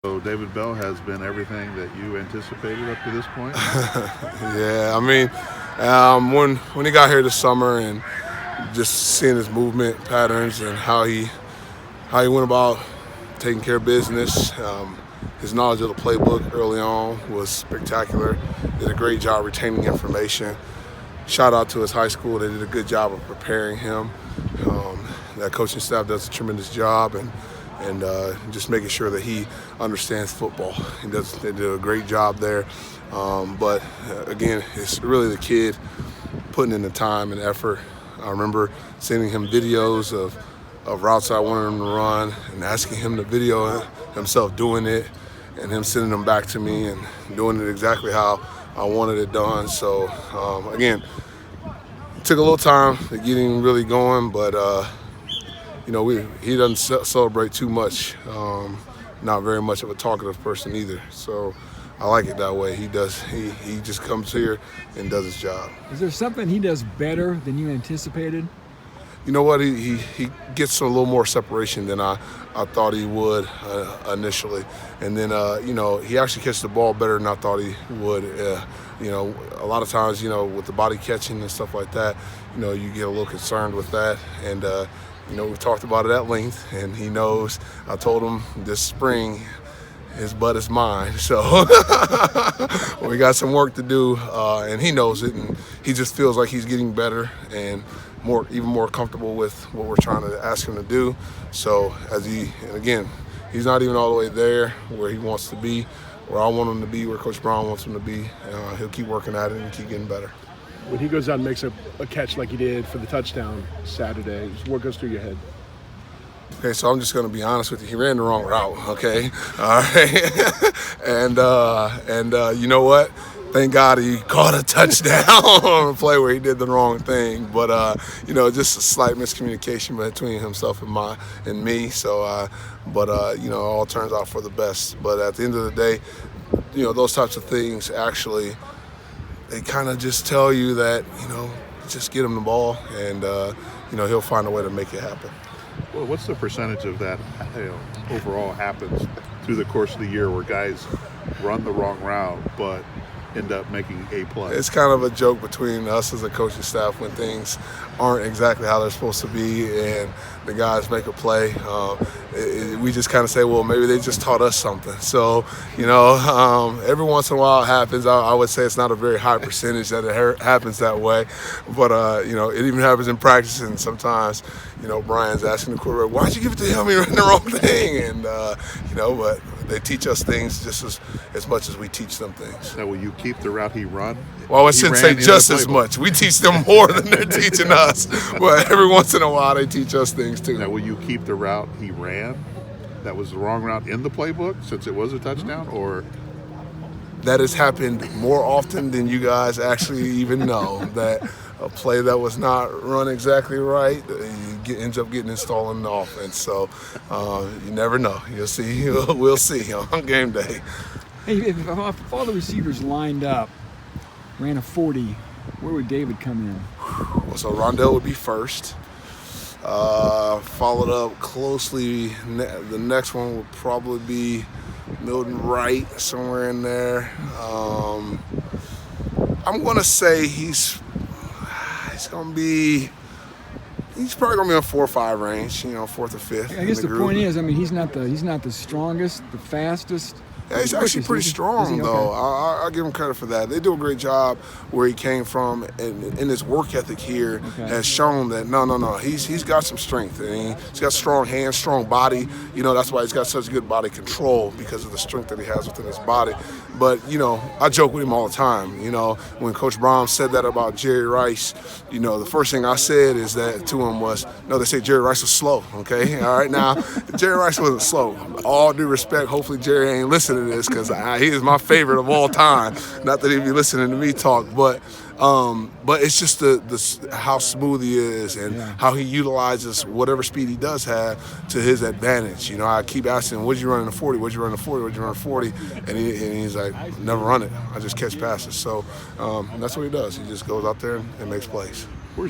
So David Bell has been everything that you anticipated up to this point. Yeah, I mean, when he got here this summer and just seeing his movement patterns and how he went about taking care of business, his knowledge of the playbook early on was spectacular. Did a great job retaining information. Shout out to his high school; they did a good job of preparing him. That coaching staff does a tremendous job, and just making sure that he understands football. They did a great job there. But again, it's really the kid putting in the time and effort. I remember sending him videos of routes I wanted him to run and asking him to video himself doing it and him sending them back to me and doing it exactly how I wanted it done. So again, it took a little time to get him really going, but he doesn't celebrate too much. Not very much of a talkative person either. So I like it that way. He does. He just comes here and does his job. Is there something he does better than you anticipated? You know what? He gets a little more separation than I thought he would initially, and then he actually catches the ball better than I thought he would. A lot of times with the body catching and stuff like that, you get a little concerned with that, and we've talked about it at length, and he knows. I told him this spring, his butt is mine. So we got some work to do, and he knows it, and he just feels like he's getting better and even more comfortable with what we're trying to ask him to do. So and again, he's not even all the way there where he wants to be, where I want him to be, where Coach Brown wants him to be. He'll keep working at it and keep getting better. When he goes out and makes a catch like he did for the touchdown Saturday, what goes through your head? Okay, so I'm just going to be honest with you. He ran the wrong route, okay? All right. and you know what? Thank God he caught a touchdown on a play where he did the wrong thing. But, just a slight miscommunication between himself and me. So, all turns out for the best. But at the end of the day, those types of things actually, they kind of just tell you that, just get him the ball and, he'll find a way to make it happen. Well, what's the percentage of that overall happens through the course of the year where guys run the wrong route but end up making a play? It's kind of a joke between us as a coaching staff when things aren't exactly how they're supposed to be and the guys make a play. We just kind of say, well, maybe they just taught us something. So, every once in a while it happens. I would say it's not a very high percentage that it happens that way. But, it even happens in practice, and sometimes, Brian's asking the quarterback, why'd you give it to him? He ran the wrong thing. And, but they teach us things just as much as we teach them things. Now, will you keep the route he run? Well, I shouldn't say just as much. We teach them more than they're teaching us. But every once in a while, they teach us things too. Now, will you keep the route he ran? That was the wrong route in the playbook since it was a touchdown, or? That has happened more often than you guys actually even know. That a play that was not run exactly right ends up getting installed in the offense. So you never know. You'll see. We'll see on game day. Hey, if all the receivers lined up, ran a 40, where would David come in? Well, so Rondell would be first. Followed up closely. The next one would probably be Milton Wright, somewhere in there. I'm gonna say he's probably gonna be in 4 or 5 range. 4th or 5th. I guess the point is, he's not the strongest, the fastest. Yeah, he's actually pretty strong, though. Okay. I'll give him credit for that. They do a great job where he came from, and his work ethic here has shown that no, he's got some strength. And he's got strong hands, strong body. That's why he's got such good body control, because of the strength that he has within his body. But I joke with him all the time. When Coach Brown said that about Jerry Rice, the first thing I said to him was, no, they say Jerry Rice was slow. Okay, all right, now Jerry Rice wasn't slow. All due respect, hopefully Jerry ain't listening to this, because he is my favorite of all time. Not that he'd be listening to me talk, but it's just how smooth he is and how he utilizes whatever speed he does have to his advantage. I keep asking him, what'd you run in the 40? What'd you run in the 40? What'd you run in the 40? And he's like, never run it. I just catch passes. So that's what he does. He just goes out there and makes plays.